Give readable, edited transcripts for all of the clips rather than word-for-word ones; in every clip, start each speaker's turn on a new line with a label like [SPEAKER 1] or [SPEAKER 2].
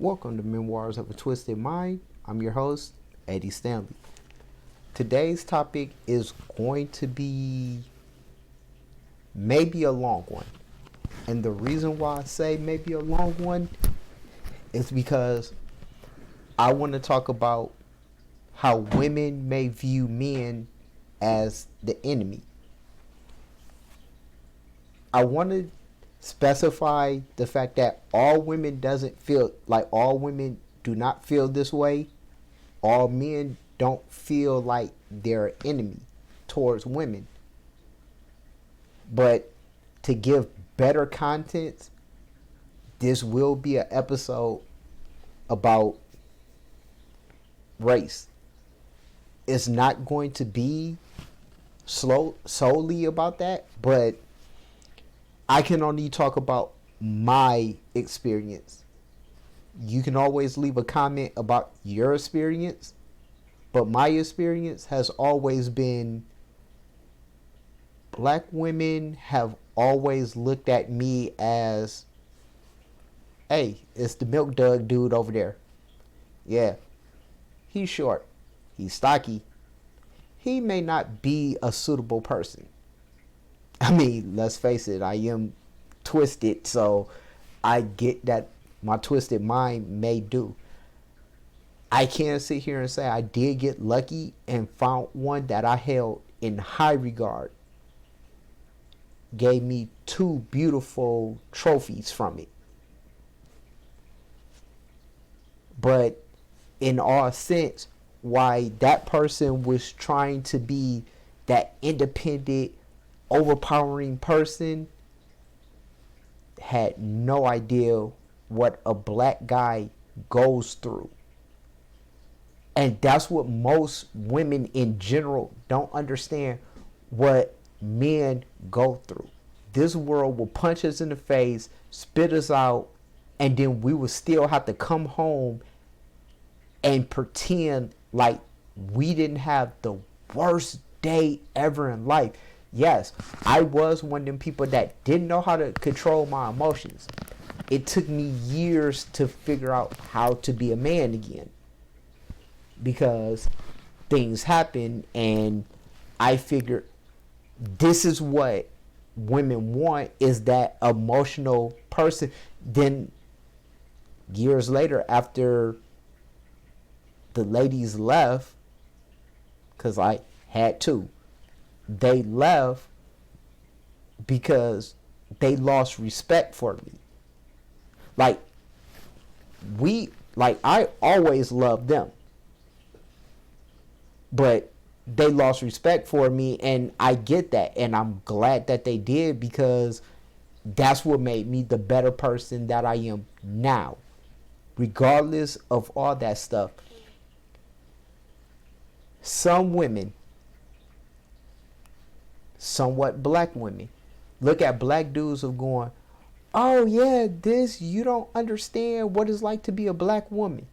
[SPEAKER 1] Welcome to Memoirs of a Twisted Mind. I'm your host, Eddie Stanley. Today's topic is going to be maybe a long one. And the reason why I say maybe a long one is because I want to talk about how women may view men as the enemy. I want to specify the fact that all women do not feel this way. All men don't feel like they're an enemy towards women. But to give better content, this will be an episode about race. It's not going to be solely about that, but I can only talk about my experience. You can always leave a comment about your experience, but my experience has always been black women have always looked at me as, hey, it's the Milk Dug dude over there. Yeah, he's short, he's stocky, he may not be a suitable person. I mean, let's face it, I am twisted, so I get that my twisted mind may do. I can't sit here and say I did get lucky and found one that I held in high regard. Gave me two beautiful trophies from it. But in all sense, why that person was trying to be that independent, overpowering person, had no idea what a black guy goes through. And that's what most women in general don't understand, what men go through. This world will punch us in the face, spit us out, and then we will still have to come home and pretend like we didn't have the worst day ever in life. Yes, I was one of them people that didn't know how to control my emotions. It took me years to figure out how to be a man again, because things happen and I figured this is what women want, is that emotional person. Then years later, after the ladies left, because I had to, they left because they lost respect for me. I always loved them, but they lost respect for me, and I get that, and I'm glad that they did, because that's what made me the better person that I am now, regardless of all that stuff. Some women, somewhat black women, look at black dudes of going, oh yeah, you don't understand what it's like to be a black woman.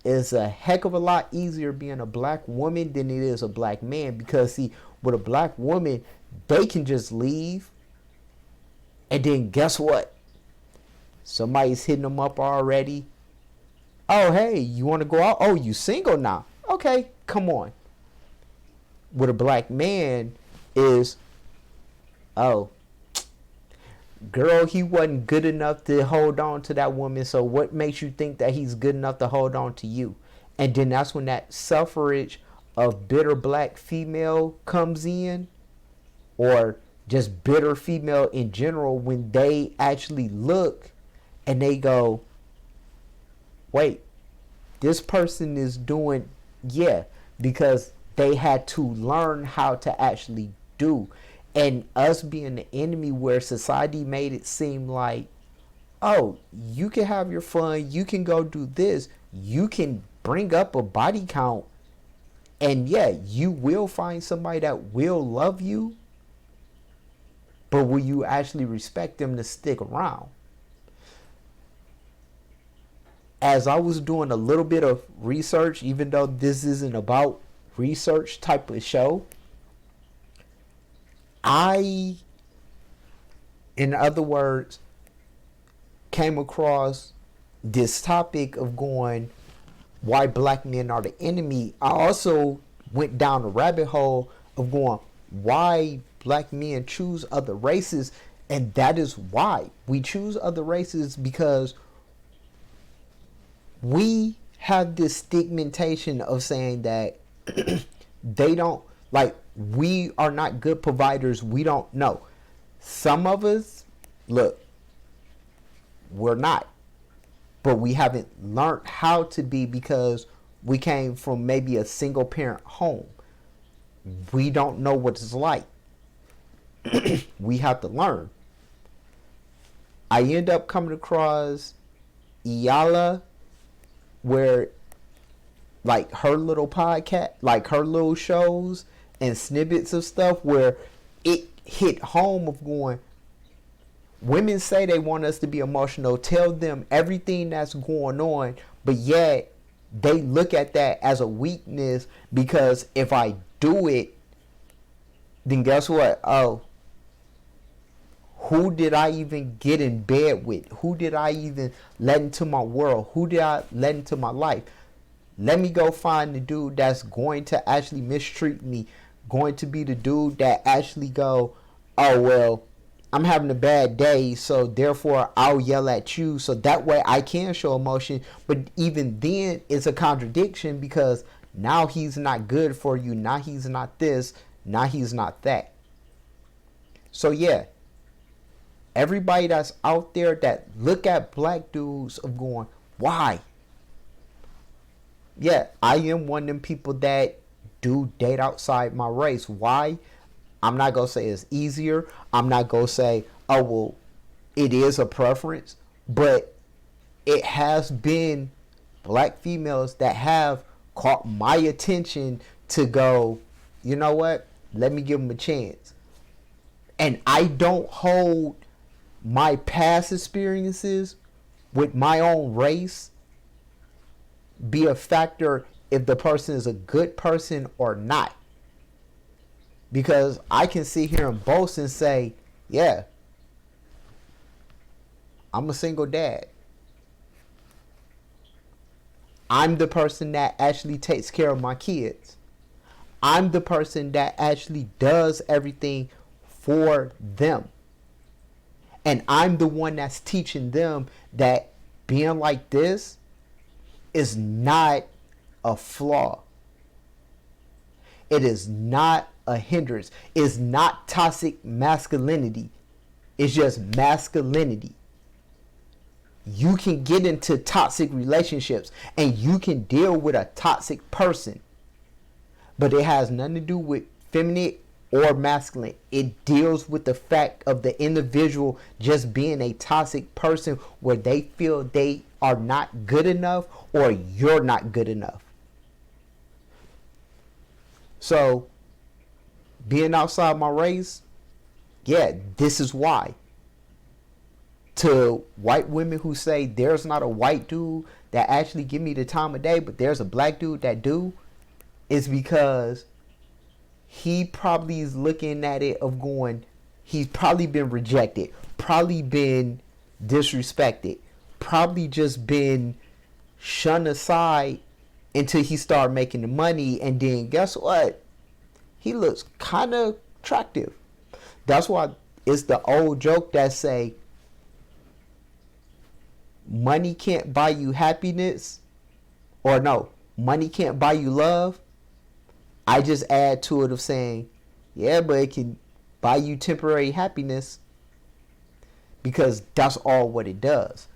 [SPEAKER 1] It's a heck of a lot easier being a black woman than it is a black man, because see, with a black woman, they can just leave, and then guess what? Somebody's hitting them up already. Oh, hey, you want to go out? Oh, you single now? Okay, come on. With a black man is, oh, girl, he wasn't good enough to hold on to that woman, so what makes you think that he's good enough to hold on to you? And then that's when that suffrage of bitter black female comes in, or just bitter female in general, when they actually look and they go, wait, this person is doing, yeah, because they had to learn how to actually do. And us being the enemy, where society made it seem like, oh, you can have your fun, you can go do this, you can bring up a body count, and yeah, you will find somebody that will love you, but will you actually respect them to stick around? As I was doing a little bit of research, even though this isn't about research type of show, I, in other words, came across this topic of going why black men are the enemy, I also went down a rabbit hole of going why black men choose other races. And that is why we choose other races, because we have this stigmatization of saying that they don't, like, we are not good providers. We don't know. Some of us, look, we're not, but we haven't learned how to be because we came from maybe a single parent home. We don't know what it's like. We have to learn. I end up coming across Iyanla, where like her little podcast, like her little shows and snippets of stuff where it hit home of going, women say they want us to be emotional, tell them everything that's going on, but yet they look at that as a weakness, because if I do it, then guess what? Oh, who did I even get in bed with? Who did I even let into my world? Who did I let into my life? Let me go find the dude that's going to actually mistreat me, going to be the dude that actually go, oh, well, I'm having a bad day, so therefore I'll yell at you, so that way I can show emotion. But even then, it's a contradiction, because now he's not good for you. Now he's not this. Now he's not that. So yeah, everybody that's out there that look at black dudes of going, why? Yeah, I am one of them people that do date outside my race. Why? I'm not going to say it's easier. I'm not going to say, oh, well, it is a preference. But it has been black females that have caught my attention to go, you know what? Let me give them a chance. And I don't hold my past experiences with my own race be a factor if the person is a good person or not. Because I can sit here and boast and say, yeah, I'm a single dad. I'm the person that actually takes care of my kids. I'm the person that actually does everything for them. And I'm the one that's teaching them that being like this is not a flaw. It is not a hindrance. It's not toxic masculinity. It's just masculinity. You can get into toxic relationships and you can deal with a toxic person, but it has nothing to do with feminine or masculine. It deals with the fact of the individual just being a toxic person where they feel they are not good enough or you're not good enough. So, being outside my race, yeah, this is why. To white women who say there's not a white dude that actually give me the time of day, but there's a black dude that do, is because he probably is looking at it of going, he's probably been rejected, probably been disrespected, probably just been shunned aside until he started making the money, and then guess what? He looks kind of attractive. That's why it's the old joke that say, money can't buy you happiness, or no, money can't buy you love. I just add to it of saying, yeah, but it can buy you temporary happiness, because that's all what it does.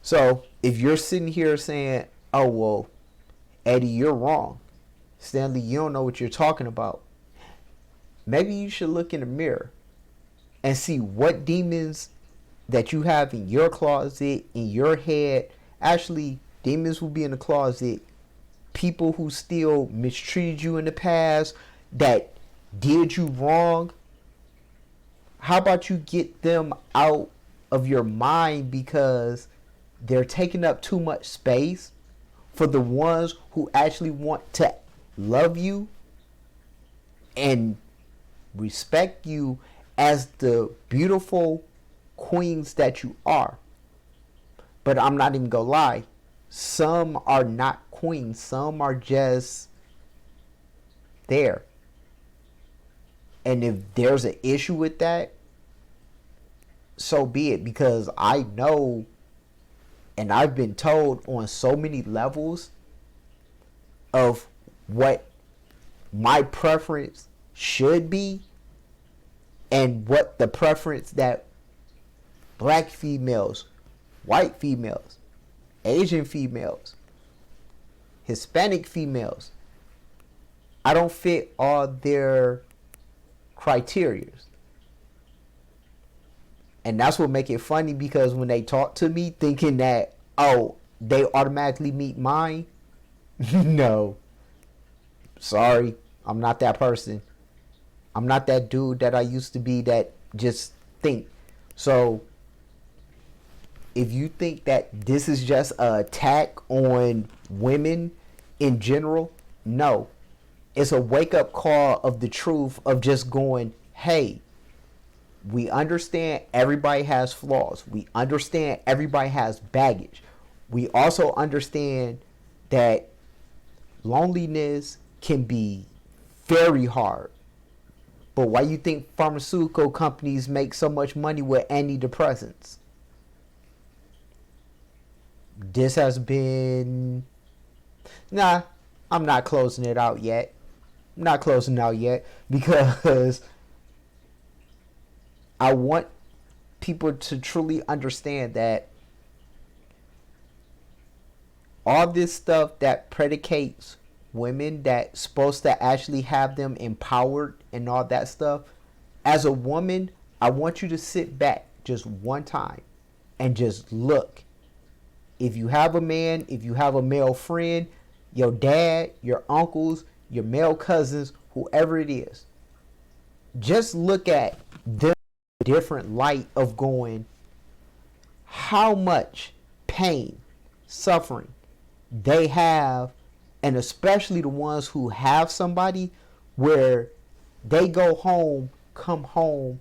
[SPEAKER 1] So if you're sitting here saying, oh, well, Eddie, you're wrong. Stanley, you don't know what you're talking about. Maybe you should look in the mirror and see what demons that you have in your closet, in your head. Actually, demons will be in the closet. People who still mistreated you in the past, that did you wrong. How about you get them out of your mind, because they're taking up too much space for the ones who actually want to love you and respect you as the beautiful queens that you are. But I'm not even gonna lie. Some are not queens. Some are just there. And if there's an issue with that, so be it. Because I know, and I've been told on so many levels of what my preference should be and what the preference that black females, white females, Asian females, Hispanic females, I don't fit all their criterias. And that's what make it funny, because when they talk to me thinking that, oh, they automatically meet mine, no. Sorry, I'm not that person. I'm not that dude that I used to be that just think. So if you think that this is just an attack on women in general, no. It's a wake-up call of the truth of just going, hey, we understand everybody has flaws. We understand everybody has baggage. We also understand that loneliness can be very hard. But why you think pharmaceutical companies make so much money with antidepressants? This has been... Nah, I'm not closing it out yet. I'm not closing it out yet because I want people to truly understand that all this stuff that predicates women, that's supposed to actually have them empowered and all that stuff, as a woman, I want you to sit back just one time and just look. If you have a man, if you have a male friend, your dad, your uncles, your male cousins, whoever it is, just look at them in a different light of going, how much pain, suffering they have, and especially the ones who have somebody where they go home, come home,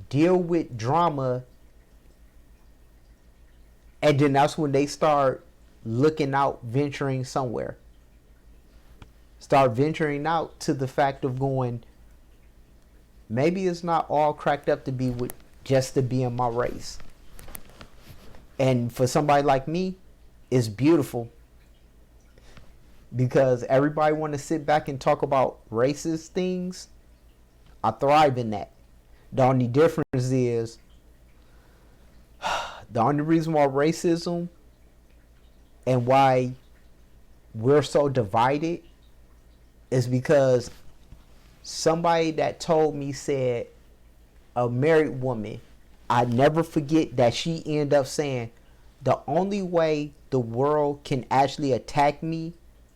[SPEAKER 1] deal with drama, and then that's when they start looking out, venturing somewhere. Start venturing out to the fact of going, maybe it's not all cracked up to be with just to be in my race. And for somebody like me, it's beautiful, because everybody want to sit back and talk about racist things. I thrive in that. The only difference is, the only reason why racism and why we're so divided is because somebody that told me said, a married woman, I never forget that she ended up saying, the only way the world can actually attack me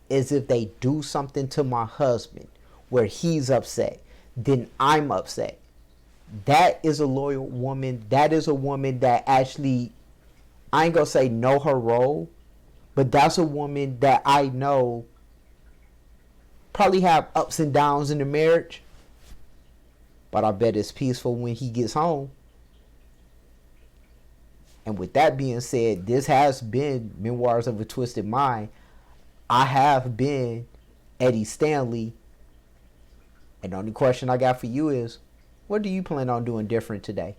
[SPEAKER 1] is if they do something to my husband where he's upset, then I'm upset. That is a loyal woman. That is a woman that actually, I ain't gonna say know her role, but that's a woman that I know probably have ups and downs in the marriage, but I bet it's peaceful when he gets home. And with that being said, this has been Memoirs of a Twisted Mind. I have been Eddie Stanley, and the only question I got for you is, what do you plan on doing different today?